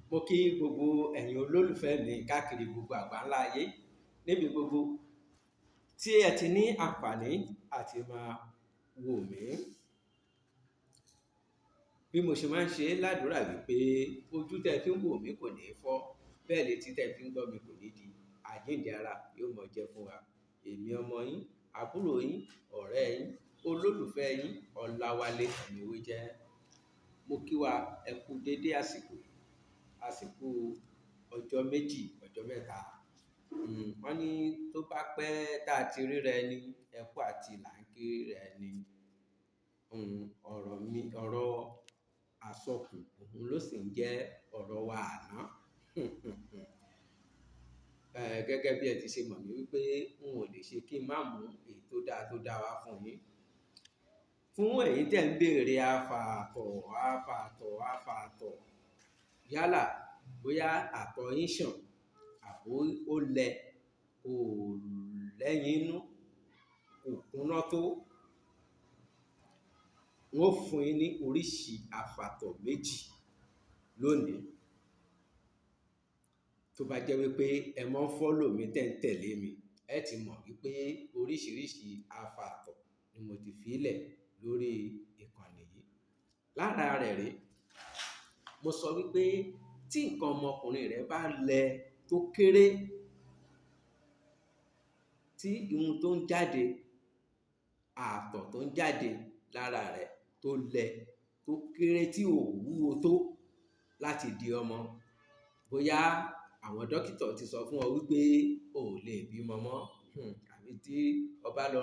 Mo kí gbogbo ẹ̀yin olólùfẹ́ mi káàkiri gbogbo àgbáńlá ayé níbi gbogbo tí ẹ ti ní àǹfààní àti máa wò mí. Bí mo ṣe máa ń ṣe ládùúrà wípé ojú tẹ́ fi ń wò mí kò ní fọ́, bẹ́ẹ̀ létí tẹ́ fi ń gbọ́ mi kò ní di. Àjíǹde ara yóò mọ jẹ́ fún wa. Èmi ọmọ yín, àbúrò yín, ọ̀rẹ́ yín, olólùfẹ́ yín, Ọláwálé Ọ̀míwéjẹ́. Mo kí wa ẹ kú dédé àsìkò ọjọ́ méjì, ọjọ́ mẹ́ta. Wọ́n ní tó bá pẹ́ tá a ti ríra ẹni, ẹ kú àti là ń kí ra ẹni. Ọ̀rọ̀ àsọkù òun ló sì ń jẹ́ ọ̀rọ̀ wa àná. Gẹ́gẹ́ bí ẹ ti ṣe mọ̀ mí wípé n ò lè ṣe kí n má mú èyí tó dáa wá fún yín. Fún ẹ̀yin tẹ́ ń béèrè afàtọ̀. Yálà bóyá àtọ̀ yín ṣàn àbó ó lẹ, kò lẹ́yìn inú, kò kúnná tó. N ó fún yín ní oríṣi àfàtọ̀ méjì lónìí. Tó bá jẹ́ wípé ẹ mọ́ ń follow mi tẹ́ ń tẹ̀lé mi, ẹ ti mọ̀ wípé oríṣiríṣi àfàtọ̀ ni mo ti fi lẹ̀ lórí ìkànnì yìí. Lára rẹ̀ rèé, mo sọ wípé tí nǹkan ọmọkùnrin rẹ bá lẹ tó kéré, tí ohun tó ń jáde, ààtọ̀ tó ń jáde lára rẹ̀ tó lẹ, tó kéré tí ò wúwo tó láti di ọmọ, bóyá àwọn dókítà ti sọ fún ọ wípé o ò lè bímọ mọ́, àbí tí o bá lọ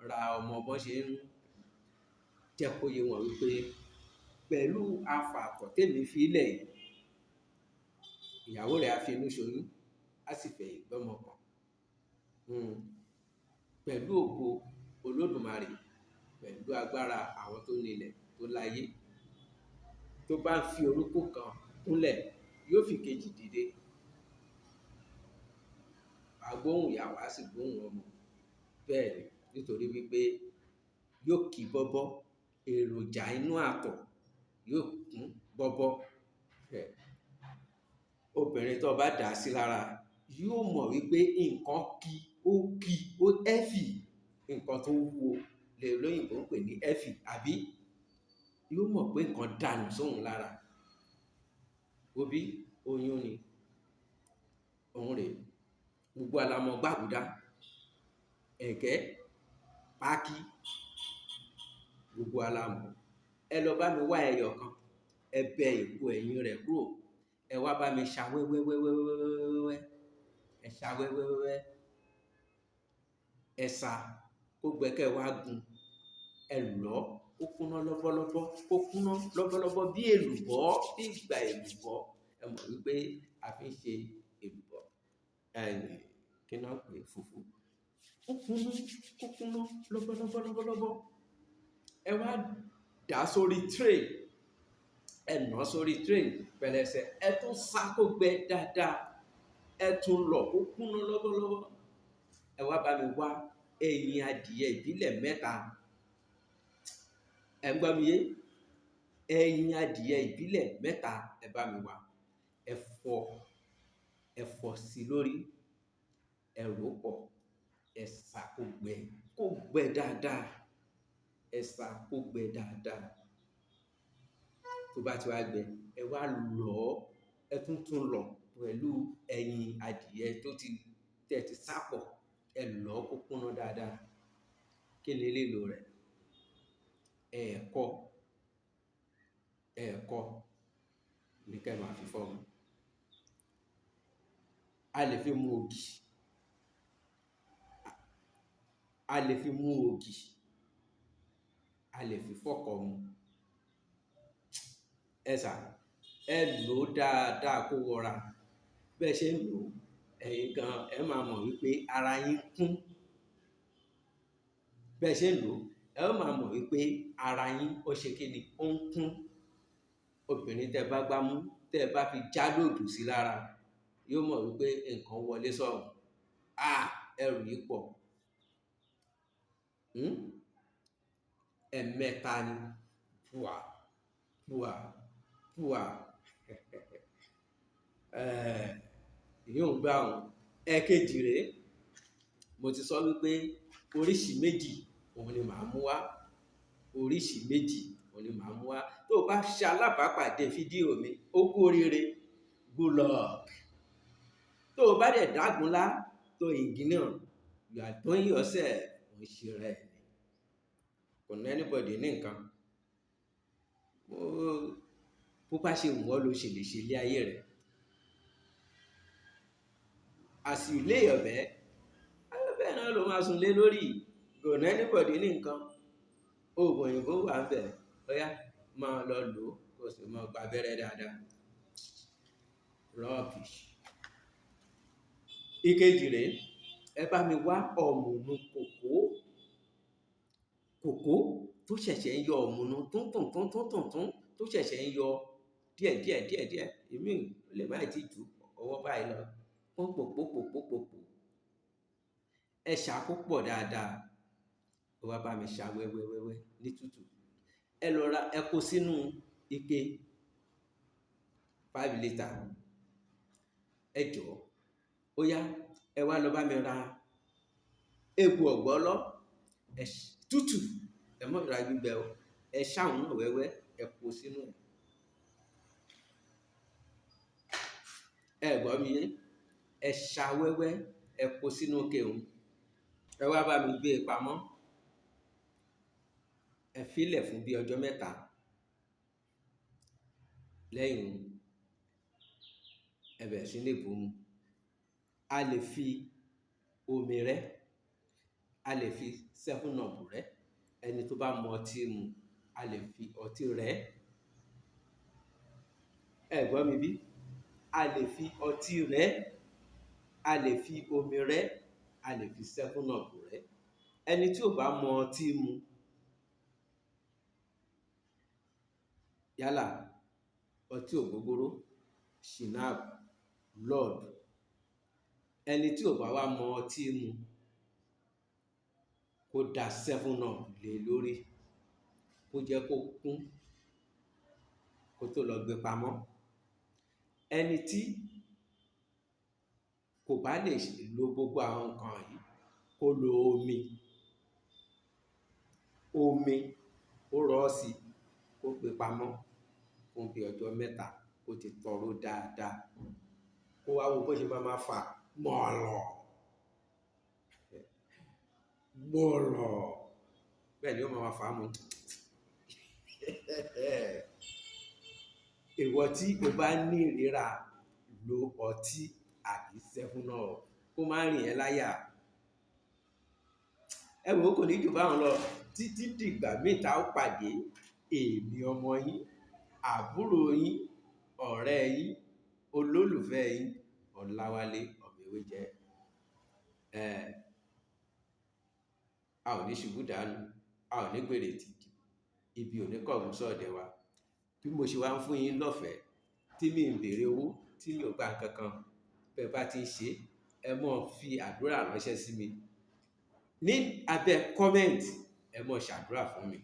ra ọmọ bọ́n ṣe ń jẹ́ kó yé wọn wípé pẹ̀lú àfàtọ̀ tèmi fi lẹ̀ yìí, ìyàwó rẹ̀ á fi inú ṣoyún, á sì fẹ̀yìn gbọ́mọ pọ̀n. Pẹ̀lú ògo Olódùmarè, pẹ̀lú agbára àwọn tó nílẹ̀ tó láyé, tó bá ń fi orúnkún kan kúnlẹ̀, yóò fi kejì dìde. Wàá gbóhùn ìyá, wàá sì gbóhùn ọmọ. Bẹ́ẹ̀ ni, nítorí wípé yóò kí bọ́bọ́, èròjà inú àtọ̀ yóò kún bọ́bọ́. Obìnrin tó bá dà sí lára yóò mọ̀ wípé nǹkan ó heavy, nǹkan tó wúwo lè olóyìnbó ń pè ní heavy, àbí yóò mọ̀ pé nǹkan dànù sóhun lára. Wo bí oyún ni, òun rèé, gbogbo wa la mọ̀ gbágùdá, ẹ̀gẹ́, pákí, gbogbo wa la mọ̀. Ẹ lọ bá mi wá ẹyọ kan, ẹ bẹ èpo ẹ̀yìn rẹ̀ kúrò, ẹ wá bá mi ṣa wẹ́wẹ́wẹ́wẹ́wẹ́wẹ́wẹ́, ẹ ṣa wẹ́wẹ́wẹ́wẹ́, ẹ sa kó gbẹ kẹ́ ẹ wá gun, ẹ lọ̀ kó kúnná lọ́bọ́lọ́bọ́, kó kúnná lọ́bọ́lọ́bọ́ bí èlùbọ́, bí ìgbà èlùbọ́. Ẹ mọ̀ wípé a fi ń ṣe èlùbọ́, kí ni wọ́n ń pè é, fùfú. Kó kúnná lọ́bọ́lọ́bọ́. Ẹ wá dà á sórí tray, ẹ nà án sórí tray pẹ̀lẹ́sẹ̀, ẹ tún sá kó gbẹ dáadáa, ẹ tún lọ̀ kó kúnná lọ́bọ́lọ́bọ́. Ẹ wá bá mi wá ẹyin adìẹ ìbílẹ̀ mẹ́ta. Ẹ ń gbọ́ mi yé? Ẹyin adìẹ ìbílẹ̀ mẹ́ta ẹ bá mi wá. Ẹ fọ̀ sí lórí, ẹ rò pọ̀, ẹ sá kó gbẹ dáadáa. Ẹ sá kó gbẹ dáadáa. Tó bá ti wá gbẹ, ẹ wá lọ̀ ọ́, ẹ tún lọ̀ pẹ̀lú ẹyin adìẹ tẹ́ ti sá pọ̀, ẹ lọ̀ ọ́ kó kúnná dáadáa. Kí ni lílò rẹ̀? Ẹ̀ẹ̀kọ ni kí ẹ máa fi fọ́ọ̀mù. A lè fi mu ògì, a lè fi fọ́kọ̀ mu. Ẹ lò ó dáadáa kó wọra. Bẹ́ẹ̀ ṣe ń lò ó, ẹ̀yin gan ẹ máa mọ̀ wípé ara yín kún. Bẹ́ẹ̀ ṣe ń lò ó, ẹ ó máa mọ̀ wípé ara yín ó ṣe kí ni, ó ń kún. Obìnrin tẹ́ bá gbámú, tẹ́ bá fi já lòdù sí lára, yóò mọ̀ wípé nǹkan wọlé sọ́hùn. Ẹrù yìí pọ̀. Ẹ̀mẹ́ta ni. Pùà. ìyóò gbà wọn. Ẹ̀kejì rèé, mo ti sọ wípé oríṣi méjì òun ni màá mú wá, oríṣi méjì òun ni màá mú wá. Tó o bá ṣe alábàápàdé fídíò mi, ó kú oríire, good luck. Tó o bá dẹ̀ dágunlá tó ignore, you are doing yourself, ò ń ṣe rẹ̀ ni. Kò ní anybody ní nǹkan. Bó bá ṣe wù ọ́ ló ṣe lè ṣe ilé ayé rẹ̀. As you lay your bed, bẹ́ẹ̀ náà ló máa sùn lé lórí. Kò ní anybody ní nǹkan. Oògùn òyìnbó wà ń bẹ̀, bóyá máa lọ lò ó kó sì máa gba abẹ́rẹ́ dáadáa. Rubbish. Ìkejì rèé, ẹ bá mi wá ọ̀mùnú kòkó tó ṣẹ̀ṣẹ̀ ń yọ ọ̀mùnú túntùn tó ṣẹ̀ṣẹ̀ ń yọ díẹ̀. Èmi lè má tí jù ọwọ́ báyìí lọ. Pòpòpòpòpòpò. Ẹ ṣà kó pọ̀ dáadáa. Ó wá bá mi ṣà wẹ́wẹ́wẹ́wẹ́ ní tútù. Ẹ lọ ra, ẹ kó sínú ike 5 litre. Ẹ jọ̀ọ́, ó yá, ẹ wá lọ bá mi ra egbò ọ̀gbọ̀nọ́. Tútù, ẹ má ra gbígbẹ o. Ẹ ṣà òun náà wẹ́wẹ́, ẹ kó sínú ẹ̀. Ẹ gbọ́ mi yé? Ẹ ṣà wẹ́wẹ́, ẹ kó sínú ike òun. Ẹ wá bá mi gbé e pamọ́. Ẹ fi lẹ̀ fún bí ọjọ́ 3. Lẹ́yìn, ẹ bẹ̀rẹ̀ sí ní bù mu. A lè fi omi rẹ́, a lè fi 7up rẹ́. Ẹni tó bá mu ọtí mu, a lè fi ọtí rẹ́. Ẹ gbọ́ mi bí? A lè fi ọtí rẹ́, a lè fi omi rẹ́, a lè fi 7up rẹ́. Ẹni tí ò bá mu ọtí mu, yálà ọtí ògógóró, Shinap, Lord. Ẹni tí ò bá wá mu ọtí mu, kó da 7up lé lórí, kó jẹ́ kó kún, kó tó lọ gbé pamọ́. Ẹni tí kò bá lè lo gbogbo àwọn nǹkan yìí, kó lo omi. Omi, ó rọ̀ ọ́ sí, kó gbé pamọ́ fún bí ọjọ́ 3, kó ti tọrọ dáadáa. Kó wá wo bó ṣe máa fà mọ̀lọ̀. Bẹ́ẹ̀ ni ó máa fà mu. Ìwọ tí o bá ní ìríra lo ọtí àbí 7up, kó má rìn ẹ́ láyà. Ẹ wò ó, kò ní jù báwọn lọ. Títí dìgbà míì tá ó pàdé, èmi ọmọ yín, àbúrò yín, ọ̀rẹ́ yín, olólùfẹ́ yín, Ọláwálé Ọ̀mẹ́wéjẹ. A ò ní ṣubú dànù, a ò ní gbèrè tìtì, ibi ò ní kọ̀gùn sọ́ọ̀dẹ̀ wa. Bí mo ṣe wá ń fún yín lọ́fẹ̀ẹ́, tí mi ń béèrè owó, tí mi ò gba nǹkan kan, bẹ́ẹ̀ bá ti ń ṣe, ẹ mọ́ fi àdúrà ránṣẹ́ sí mi. Ní abẹ́ comment, ẹ mọ́ ṣàdúrà fún mi.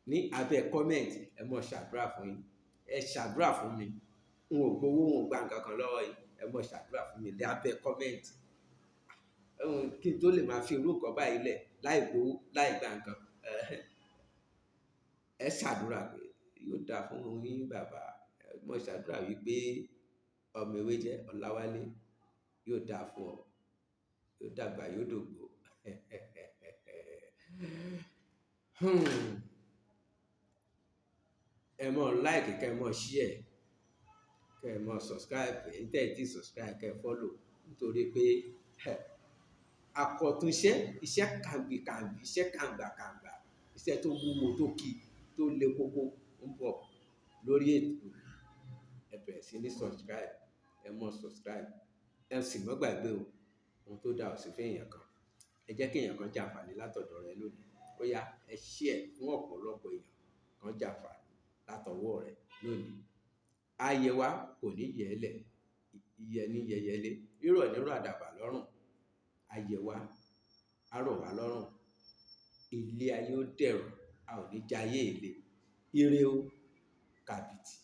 Ní abẹ́ comment, ẹ mọ́ ṣàdúrà fún yín. Ẹ ṣàdúrà fún mi. N ò gbowó, n ò gba nǹkan kan lọ́wọ́ yín. Ẹ mọ́ ṣàdúrà fún mi ní abẹ́ comment. Kí n tó lè máa fi irú nǹkan báyìí lẹ̀, láì gbowó, láì gba nǹkan. Ẹ ṣàdúrà pé yóò dáa fún yín bàbá. Ẹ mọ́ ṣàdúrà wípé Ọ̀mẹ́wéjẹ Ọláwálé yóò dáa fún ọ. Yóò dàgbà, yóò dògbò. Ẹ mọ́ like, kẹ́ ẹ mọ́ share, kẹ́ ẹ mọ́ subscribe. Ẹ̀yin tẹ́ ẹ ti subscribe, kẹ́ ẹ follow. Nítorí pé àkọ́túnṣẹ́, iṣẹ́ kàngbìkàngbì, iṣẹ́ kàngbàkàngbà, iṣẹ́ tó wúwo, tó kì, tó le kókó ń bọ̀ lórí ètò. Ẹ bẹ̀rẹ̀ sí ní subscribe, ẹ mọ́ subscribe. Ẹ sì má gbàgbé o, ohun tó dáa ò sí fún èèyàn kan. Ẹ jẹ́ kí èèyàn kan jàǹfààní látọ̀dọ̀ rẹ lónìí. Ó yá, ẹ share fún ọ̀pọ̀lọpọ̀ èèyàn kan jàǹfààní látọwọ́ rẹ lónìí. Ayé wa kò ní yẹ̀ẹ́lẹ̀, ìyẹ́ ní yẹyẹlé, rírọ̀ ní rọ̀ àdàbà lọ́rùn. Ayé wa á rọ̀ wá lọ́rùn. Ilé ayé ó dẹ̀rọ̀, a ò ní jayé ilé. Ire o, kàbìtì.